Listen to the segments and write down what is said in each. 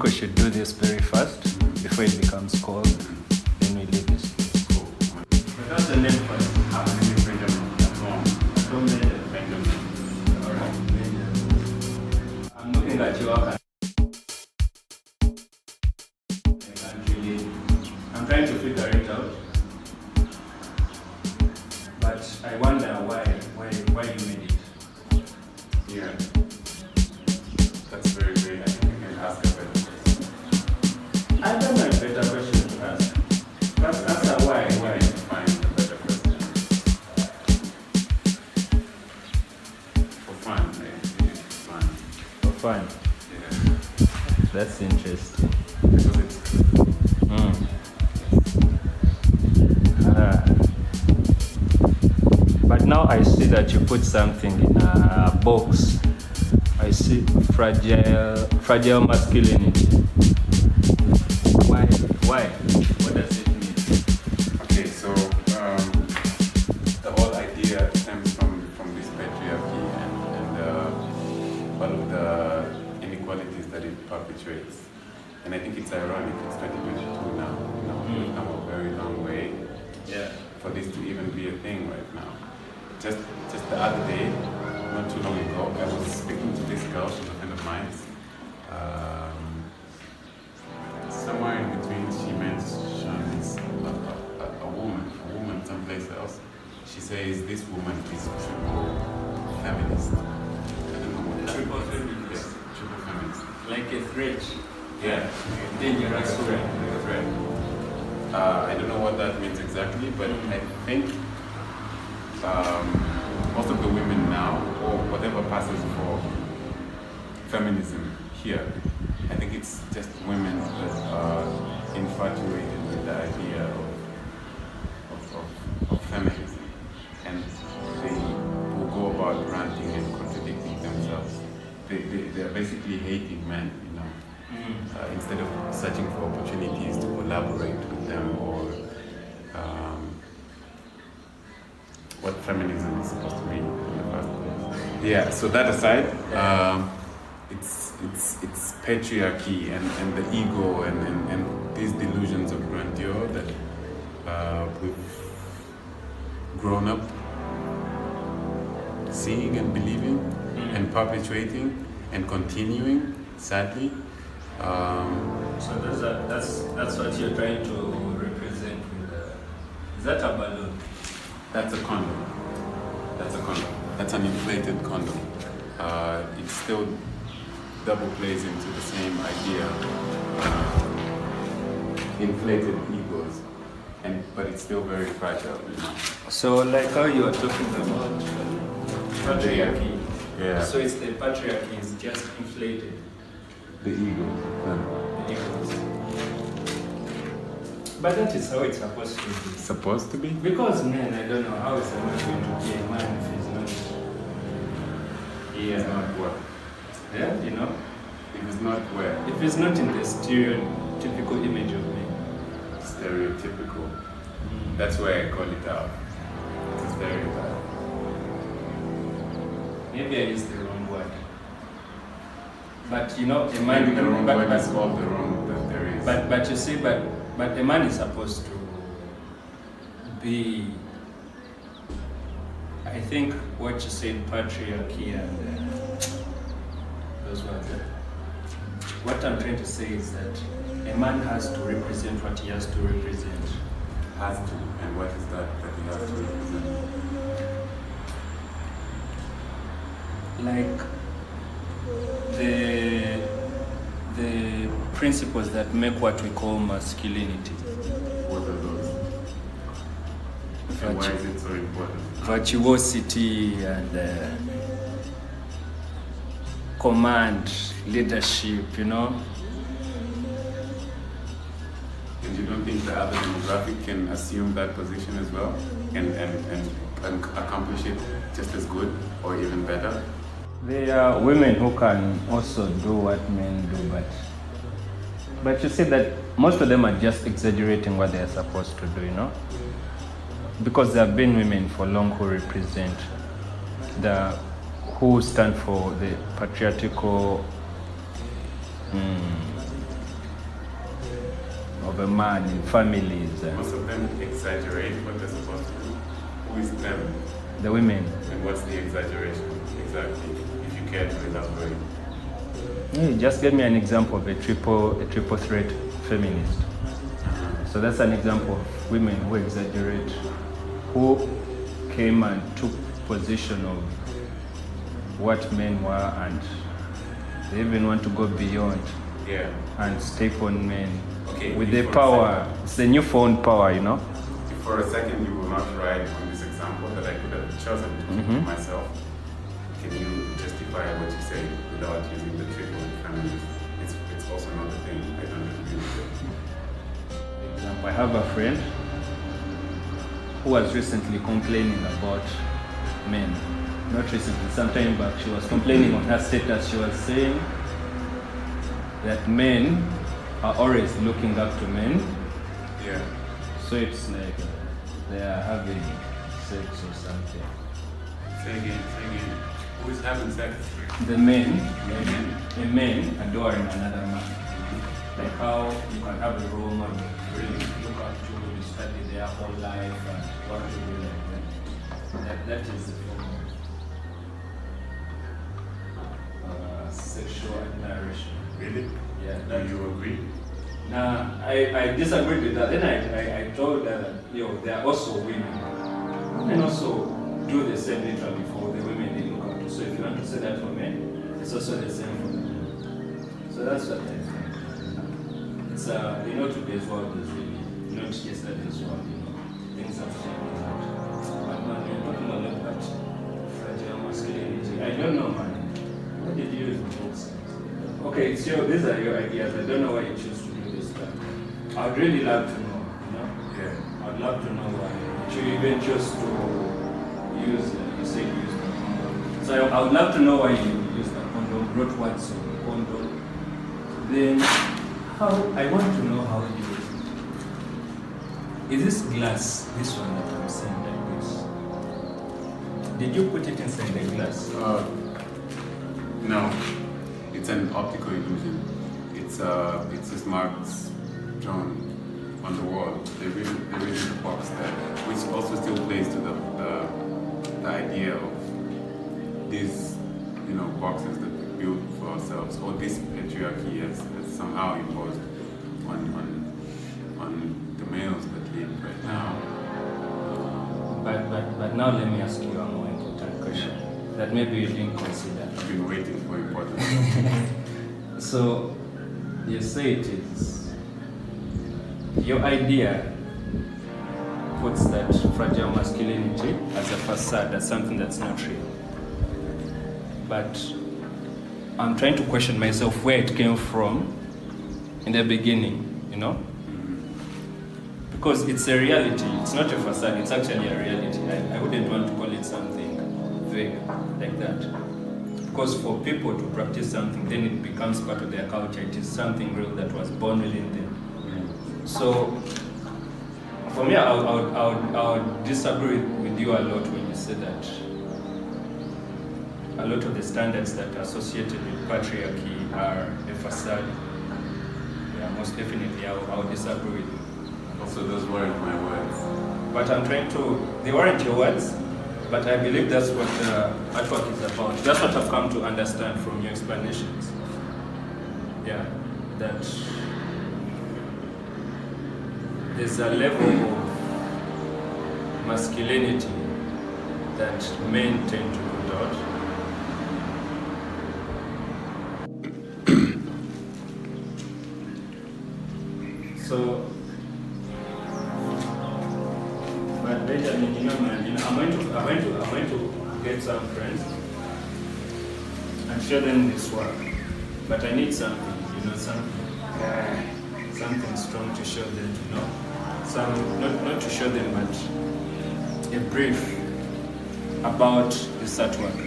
think we should do this very fast before it becomes cold. Then we leave this. Cool. But that's the name for it. How many Benjamin at home? I don't need a Benjamin. Alright, I'm looking at you. I'm trying to figure it out. But I wonder why you made it. Yeah. That's very great. I think we can ask a better question. I don't know a better question to ask. First answer why. Find a better question. For fun, right? It's fun. For fun. Yeah. That's interesting. Because it's But now I see that you put something in a box. I see fragile masculinity. Why? What does it mean? okay, so the whole idea stems from this patriarchy and all of the inequalities that it perpetuates. And I think it's ironic, it's 2022 now, we've come a very long way for this to even be a thing right now. Just the other day, not too long ago, I was speaking to this girl, she's a friend of mine. Somewhere in between, she mentions a woman someplace else. She says this woman is triple feminist. I don't know what that Triple means. feminist. Yes, triple feminist. Like a threat. Yeah. Dangerous Like a threat. I don't know what that means exactly, but I think most of the women now, or whatever passes for feminism here, I think it's just women that are infatuated with the idea of feminism, and they will go about ranting and contradicting themselves. They're basically hating men, instead of searching for opportunities to collaborate with them or what feminism is supposed to be in the first place. Yeah, so that aside, it's patriarchy and the ego and these delusions of grandeur that we've grown up seeing and believing and perpetuating and continuing, sadly. So that's what you're trying to represent with is that a balloon? That's a condom. That's an inflated condom. It still double plays into the same idea. Inflated egos, but it's still very fragile. So like how you are talking about patriarchy. Yeah. So it's the patriarchy is just inflated. The ego. The egos. But that is how it's supposed to be. Supposed to be? Because man, I don't know how is a man going to be a man if he's not. It's not what? Yeah, If it's not where? If it's not in the stereotypical image of me. Stereotypical. That's why I call it out. It's a stereotype. Maybe I used the wrong word. But a man. Maybe the wrong word is all the wrong that there is. But you see, but a man is supposed to be. I think what you said, patriarchy and those words. What I'm trying to say is that a man has to represent what he has to represent. Has to, and what is that he has to represent? Like the principles that make what we call masculinity. What are those? And why is it so important? Virtuosity and command, leadership, And you don't think the other demographic can assume that position as well and accomplish it just as good or even better? There are women who can also do what men do, but you see that most of them are just exaggerating what they are supposed to do, because there have been women for long who represent who stand for the patriarchal of a man in families. Most of them exaggerate what they're supposed to do. Who is them? The women. And what's the exaggeration exactly? If you care to elaborate. Yeah, just give me an example of a triple threat feminist. So that's an example of women who exaggerate, who came and took position of what men were, and they even want to go beyond and step on men with their power. It's the newfound power, you know. If for a second you will not ride on this example that I could have chosen myself, can you justify what you say without using the triple feminist? It's also not a thing. I don't agree with it. For example, I have a friend who was recently complaining about men. Not recently, some time back, she was complaining on her status. She was saying that men are always looking up to men. Yeah. So it's like they are having sex or something. Say again. Who is having sex? The men, a man adoring another man. Like how you can have a role model, really look up to, you study their whole life and want to be like them. That is the form of sexual admiration. Really? Yeah. Do you agree? Now, I disagreed with that. Then I told her that, there are also women. Women also do the same literally for the women they look up to. So if you want to say that for men, it's also the same for them. So that's what I think. It's today's world is really not yesterday's world, things have changed a lot. But man, you're talking a lot about fragile masculinity. I don't know, man. What did you use in books? Okay, so these are your ideas. I don't know why you choose to do this stuff. I'd really love to know, Yeah. I'd love to know why. You even chose to use, you said use the condom. So I would love to know why you use the condom, wrote words on the condom. Then, I want to know how you use it. Is this glass, this one that I'm saying like this? Did you put it inside the glass? No. It's an optical illusion. It's just marks drawn on the wall. They really box that, which also still plays to the idea of these, boxes that we build for ourselves, or this patriarchy has somehow imposed on the males that live right now. But now let me ask you a more important question that maybe you didn't consider. I've been waiting for important. So you say it is your idea puts that fragile masculinity as a facade, as something that's not real. But I'm trying to question myself where it came from in the beginning, Because it's a reality, it's not a facade, it's actually a reality. I wouldn't want to call it something vague like that. Because for people to practice something, then it becomes part of their culture. It is something real that was born within them. So, for me, I would disagree with you a lot when you say that a lot of the standards that are associated with patriarchy are a facade. Yeah, most definitely, I would disagree with you. Also, those weren't my words. But I'm trying to, they weren't your words, but I believe that's what artwork is about. That's what I've come to understand from your explanations. Yeah, that there's a level of masculinity that men tend to put out. So, but Benjamin, I'm going to get some friends and show them this work. But I need something, something strong to show them, not to show them, but a brief about this artwork.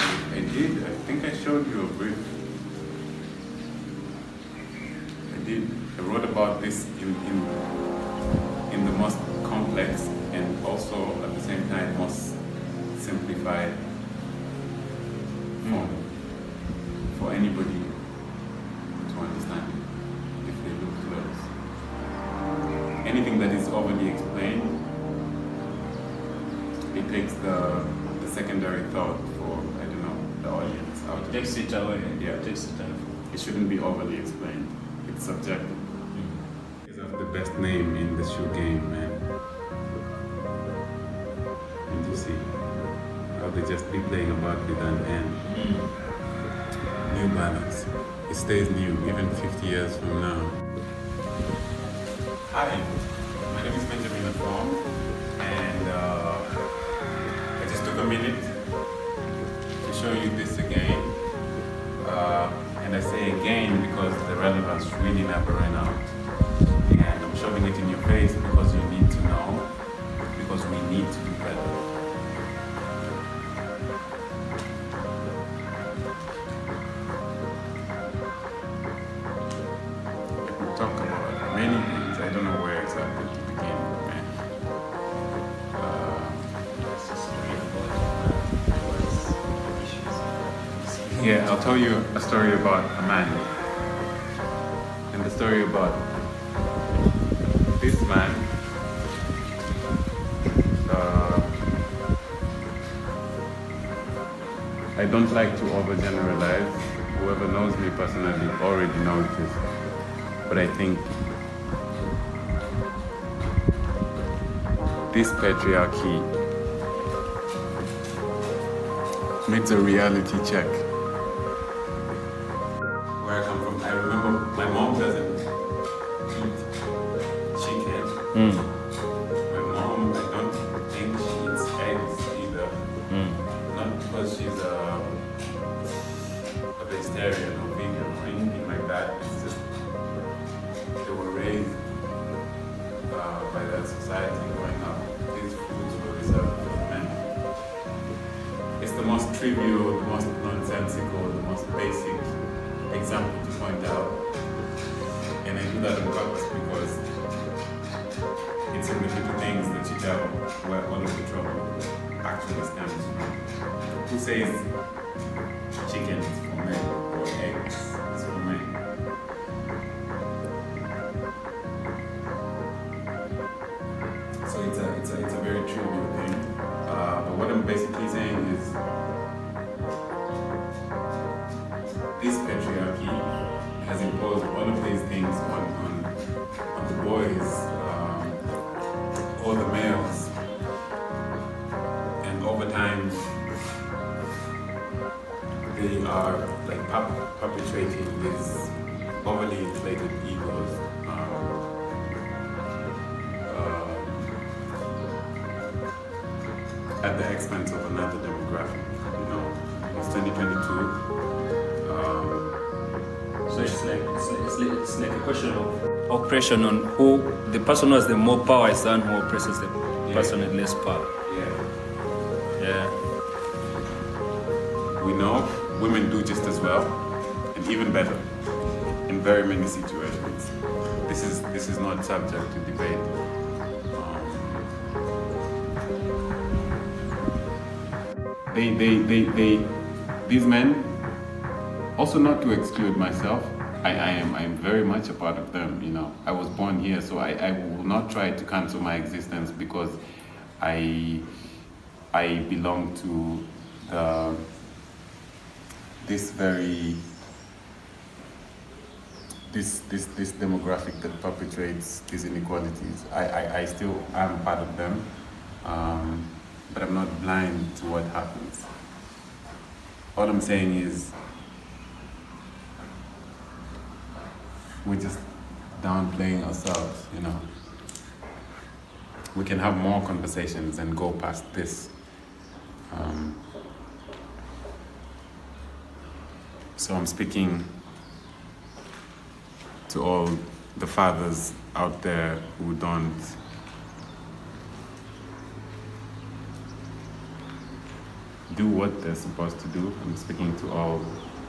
I did. I think I showed you a brief. I did. I wrote about this in the most complex and also at the same time most simplified form for anybody to understand if they look close. that is overly explained, it takes the secondary thought for, I don't know, the audience out of it. Takes it away. Yeah. It takes it away. It shouldn't be overly explained. It's subjective. It's the best name in the shoe game, man. And you see how they just be playing about with an end. New Balance. It stays new even 50 years from now. Hi, my name is Benjamin Afon, and I just took a minute to show you this again. And I say again because the relevance really never ran out. And I'm shoving it in your face because you need to know, because we need to do better. We talk about many things. I don't know where exactly to begin, man. Yeah, I'll tell you a story about a man. And the story about this man. I don't like to overgeneralize. Whoever knows me personally already knows this. But I think this patriarchy needs a reality check. Where I come from, I remember my mom doesn't eat chicken. My mom, I don't think she eats eggs either. Not because she's a vegetarian or vegan or anything like that. It's just they were raised by that society growing up. These foods were reserved for men. It's the most trivial, the most nonsensical, the most basic example to point out. And I do that on purpose because it's in the little things that you tell where all of the trouble actually stems from. Who says chicken is for men or eggs is for men? So it's a very trivial thing. But what I'm basically saying is this patriarchy has imposed all of these things on the boys, all the males, and over time they are like perpetuating these overly inflated egos. At the expense of another demographic, you know. It's 2022. So it's like a question of oppression on who the person who has the more power is the one who oppresses the person with less power. Yeah. We know women do just as well, and even better, in very many situations. This is not subject to debate. These men, also not to exclude myself, I am very much a part of them, you know. I was born here, so I will not try to cancel my existence because I belong to this demographic that perpetuates these inequalities. I still am part of them, but I'm not blind to what happens. All I'm saying is we're just downplaying ourselves, you know. We can have more conversations and go past this. So I'm speaking to all the fathers out there who don't do what they're supposed to do. I'm speaking to all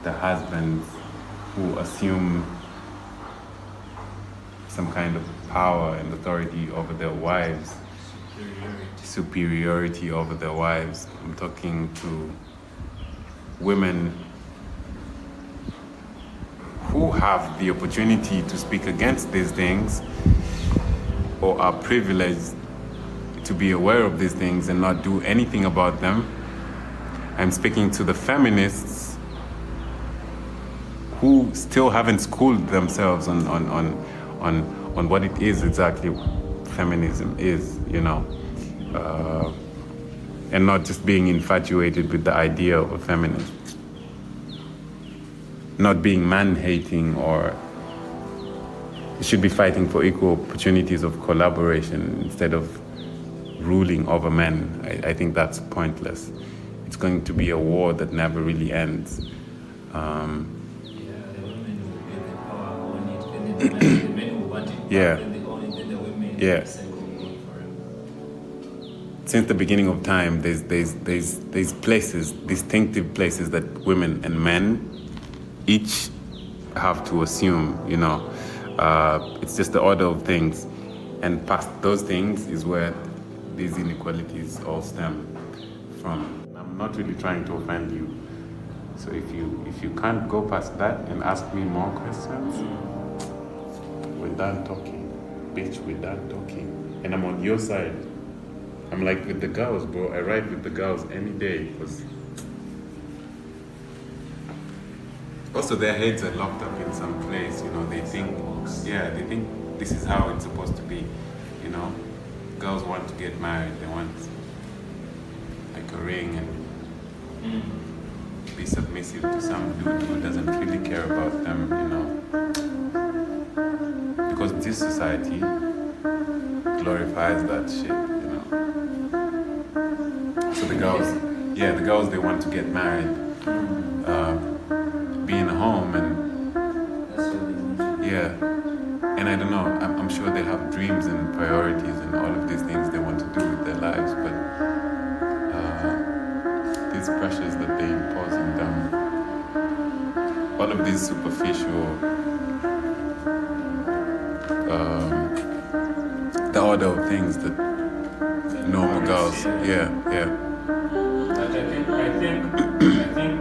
the husbands who assume some kind of power and authority over their wives, superiority over their wives. I'm talking to women who have the opportunity to speak against these things or are privileged to be aware of these things and not do anything about them. I'm speaking to the feminists who still haven't schooled themselves on what it is exactly feminism is, you know, and not just being infatuated with the idea of a feminist. Not being man-hating, or should be fighting for equal opportunities of collaboration instead of ruling over men. I think that's pointless. It's going to be a war that never really ends. The women will get the power on it, and the men will want it, Yeah. then they own it, then the women Yeah. cycle will go forever. Since the beginning of time, there's places, distinctive places that women and men each have to assume, you know. It's just the order of things. And past those things is where these inequalities all stem from. I'm not really trying to offend you. So if you can't go past that and ask me more questions, we're done talking. Bitch, we're done talking. And I'm on your side. I'm like with the girls, bro. I ride with the girls any day, because also their heads are locked up in some place, you know. They think this is how it's supposed to be, you know. Girls want to get married, they want like a ring and be submissive to some dude who doesn't really care about them, you know. Because this society glorifies that shit, you know. So the girls, they want to get married, be in a home, and That's what they need. yeah. And I don't know, I'm sure they have dreams and priorities and all of these things they want to do with their lives, but these pressures that they impose on them, all of these superficial, the order of things that normal girls, yeah. But I think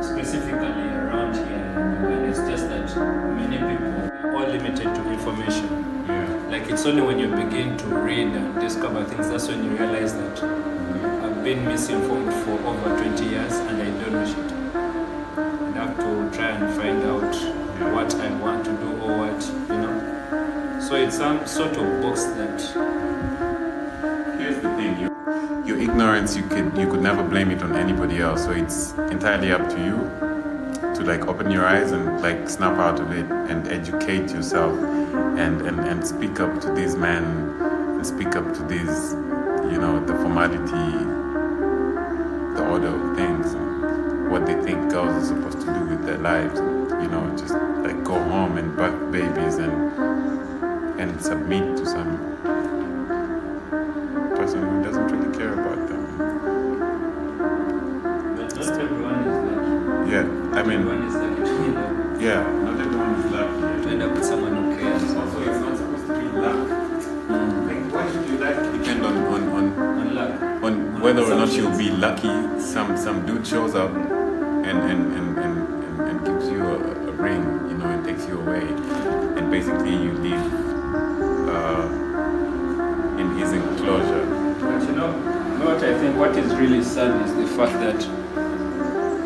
specifically around here, and it's just that many people are all limited to information. Yeah. Like it's only when you begin to read and discover things, that's when you realize that I've been misinformed for over 20 years and I don't know shit. And I have to try and find out what I want to do or what, you know. So it's some sort of box that Here's the thing, your ignorance, you could never blame it on anybody else. So it's entirely up to you to like open your eyes and like snap out of it and educate yourself and speak up to these men and speak up to these, you know, the formality, the order of things, and what they think girls are supposed to do with their lives. You know, just like go home and birth babies and submit to some person who doesn't really care about them. but not everyone is lucky. Yeah, I mean, Everyone is lucky to end up, yeah, not everyone is lucky. to end up with someone who cares. Also, it's not supposed to be luck. Like, why should your life depend On luck. on whether or not you'll be lucky? Some dude shows up and gives you a ring, you know, and takes you away, and basically you live in his enclosure. But you know what I think? What is really sad is the fact that,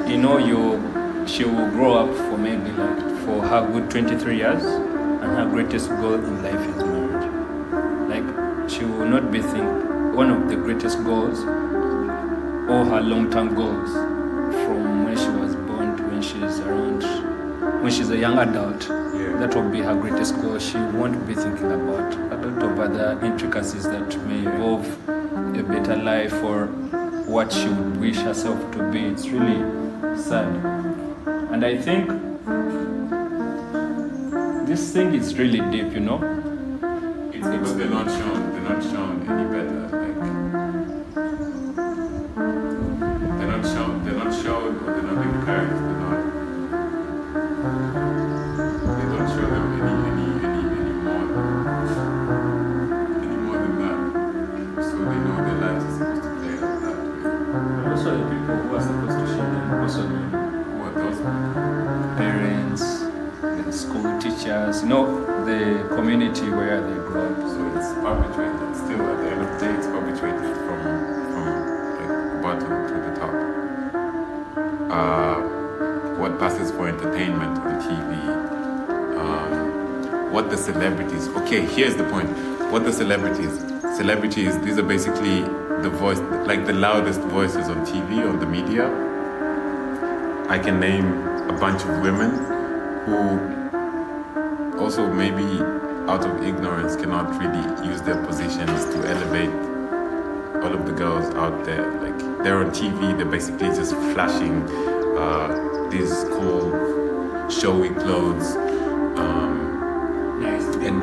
you know, she will grow up for maybe like for her good 23 years, and her greatest goal in life is marriage. Like she will not be think one of the greatest goals or her long-term goals from when she was born to when she's a young adult. Yeah. That will be her greatest goal. She won't be thinking about a lot of other intricacies that may involve a better life or what she would wish herself to be. It's really sad. And I think this thing is really deep, you know? But they're not shown any better. Like, they're not showed, or they're not encouraged. They don't show them any more than that. So they know their lives are supposed to play out that way. But also the people who are supposed to show them also know What those? parents, the school, teachers, the community where they grow up. So it's perpetuated. Still, at the end of the day, it's perpetuated from like bottom to the top. What passes for entertainment on TV, what the celebrities. Okay, here's the point. What the celebrities. Celebrities, these are basically the voice, like the loudest voices on TV, on the media. I can name a bunch of women who also maybe out of ignorance cannot really use their positions to elevate all of the girls out there. Like they're on TV, they're basically just flashing these cool, showy clothes and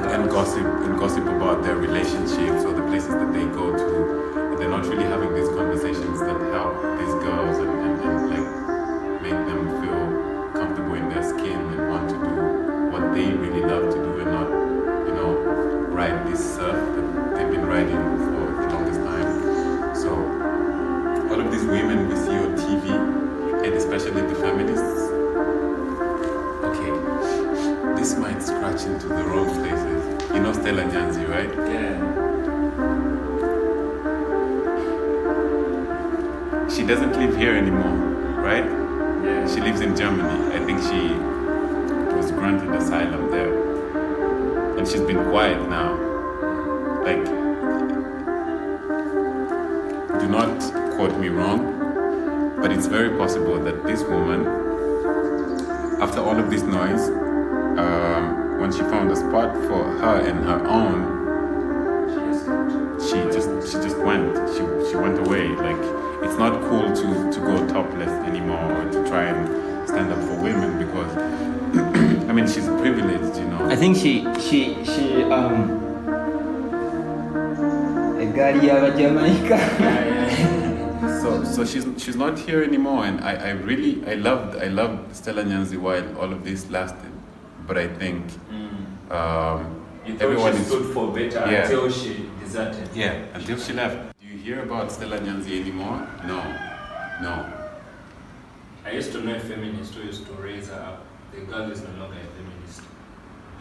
gossip about their relationships or the places that they go to. And they're not really having these conversations that help these girls and like make them feel comfortable in their skin and want to do what they really love to do and not, ride this surf that they've been riding for the longest time. So all of these women we see on TV, and especially the feminists, okay, this might scratch into the wrong places. You know Stella Nyanzi, right? Yeah. She doesn't live here anymore, right? Yeah. She lives in Germany. I think she was granted asylum there. And she's been quiet now. Like, do not quote me wrong, but it's very possible that this woman, after all of this noise, when she found a spot for her and her own, she just went. She went away. Like, it's not cool to go topless anymore or to try and stand up for women because I mean she's privileged, I think she Eggaali Yaba Jamaica. So she's not here anymore, and I loved Stella Nyanzi while all of this lasted, but I think everyone she stood for better until she deserted. Yeah, until she left. Do you hear about Stella Nyanzi anymore? No. I used to know a feminist who used to raise her up. The girl is no longer a feminist.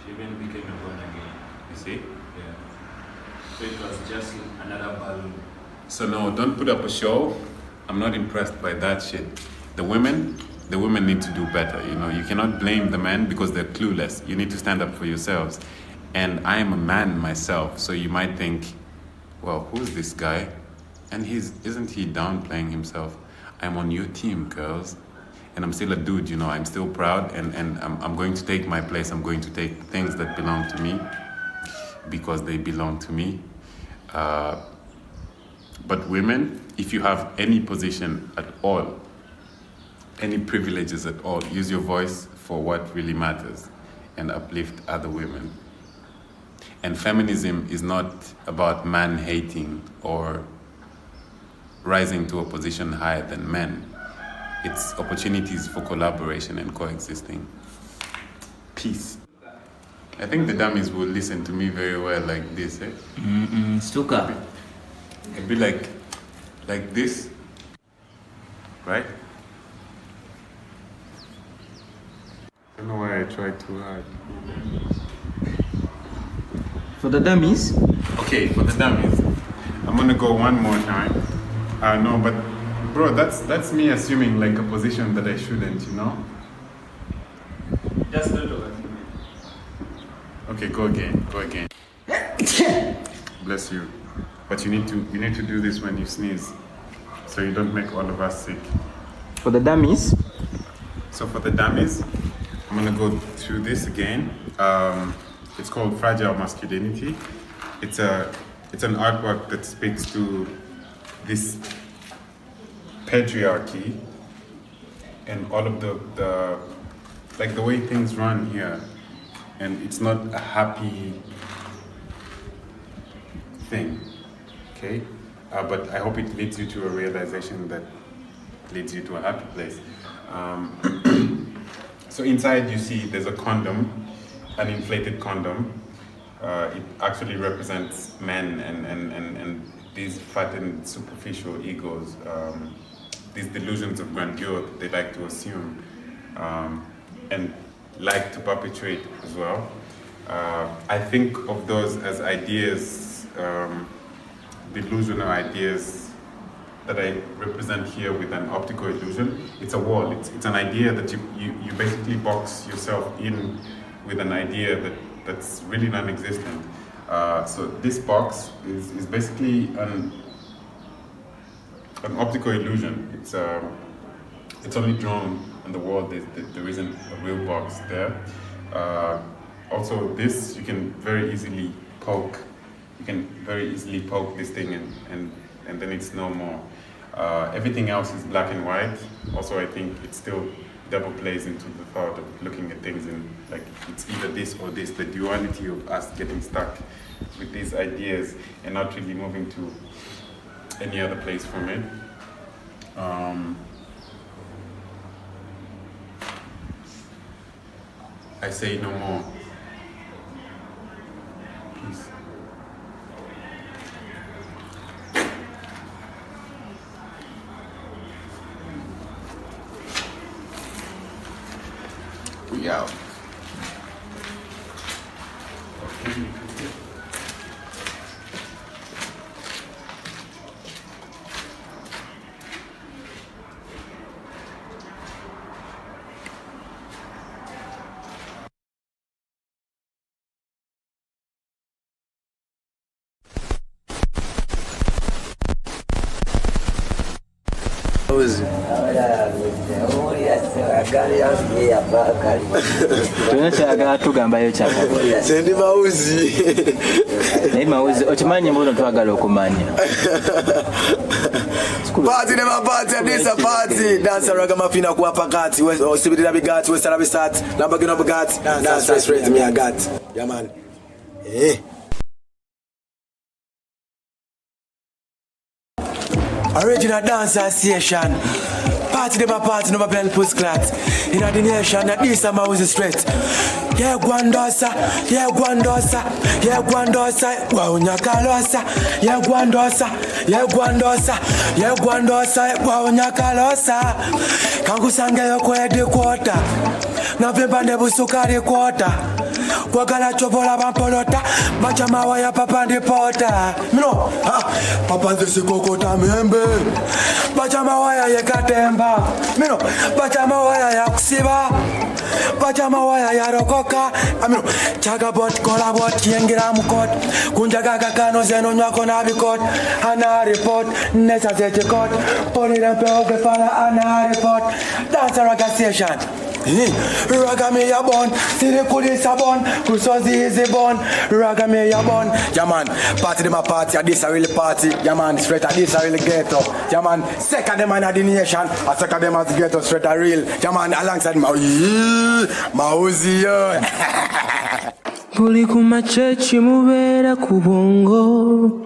She even became a born again. You see? Yeah. So it was just another balloon. So no, don't put up a show. I'm not impressed by that shit. The women need to do better. You cannot blame the men because they're clueless. You need to stand up for yourselves. And I am a man myself, so you might think, well, who's this guy? And isn't he downplaying himself? I'm on your team, girls. And I'm still a dude, I'm still proud, and I'm going to take my place. I'm going to take things that belong to me because they belong to me. But women, if you have any position at all, any privileges at all, use your voice for what really matters and uplift other women. And feminism is not about man-hating or rising to a position higher than men. It's opportunities for collaboration and coexisting. Peace. I think the dummies will listen to me very well like this, eh? Stuka. It'd be like this, right? I don't know why I tried too hard. For the dummies? Okay, for the dummies, I'm gonna go one more time. No, but bro, that's me assuming like a position that I shouldn't, Just do it. Okay, go again. Bless you. But you need to do this when you sneeze, so you don't make all of us sick. For the dummies? So for the dummies, I'm gonna go through this again. It's called Fragile Masculinity. It's an artwork that speaks to this patriarchy and all of the way things run here, and it's not a happy thing, okay? But I hope it leads you to a realization that leads you to a happy place. So inside you see there's a condom, an inflated condom. It actually represents men and these fattened superficial egos, these delusions of grandeur that they like to assume. And like to perpetuate as well. I think of those as ideas, delusional ideas that I represent here with an optical illusion. It's a wall, it's an idea that you basically box yourself in with an idea that's really non-existent. So this box is basically an optical illusion. It's only drawn on the wall. There isn't a real box there. Also, this you can very easily poke. You can very easily poke this thing and then it's no more. Everything else is black and white. Also, I think it still double plays into the thought of looking at things in like it's either this or this. The duality of us getting stuck with these ideas and not really moving to any other place from it. I say no more. Peace. We out. Tulina kyagala tugambayo kyagala. Sendi mawuzi. Naye mawuzi okimanyi mbuno twagala okumanya. Party never party, this a party. Dance ragamafina kuwa pakati. Osibirira bigati, wesala bisati. Nambagino bugati. Dance straight me I got. Yeah man. Original dance association. Party never party, never bell push clat. In the nation, that this a mawuzi straight. Yeah, Gwandosa, yeah, Gwandosa, yeah, Gwandosa, Waunyakalosa, yeah, Gwandosa, yeah, Gwandosa, yeah, Gwandosa, Waunyakalosa. Kangusange yokwedi kwota, November nebusukari kwota. Kwagala chobola bampolota, machama waya papa ndipota. Mino, papa ndisi kokota miembe. Machama waya yekatemba. Mino, machama waya ya kusiba. Machama waya ya rokoka. Amino, chaga bot kola bot yengira mukot. Kunjaga kakano zeno nyako na bikot. Ana report, nesa zete kot. Poli rempe ogefala ana report. Dance association. Raga me ya bon, siri kulisa bon, kusozi easy bon, raga me ya bon. Yeah man, party dem a party, this a really party. Yeah man, straight a this a really ghetto. Yeah man, second dem in the nation, a second dem as ghetto straight a real. Yeah man, alongside Mauzi yo. Buli kumachechi mubera kubongo.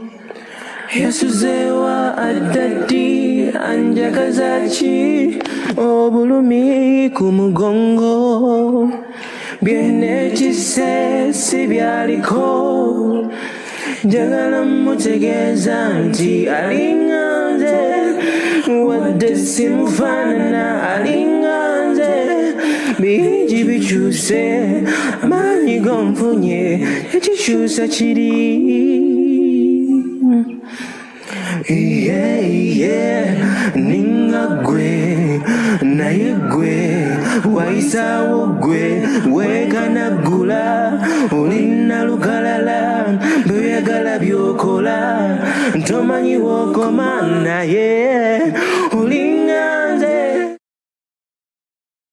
Yasuzewa adadi anjakazachi obulumi kumugongo byenekise sibyaliko njagala mutegeeza nti alinganze wadde simufaanana alinganze bingi bikyuse amaanyi gonfunye ekikyusa kiri ninga gwe naye gwe waisawo gwe wekanagula olina lukalala bweyagala byokola ntomanyi wokoma naye olinga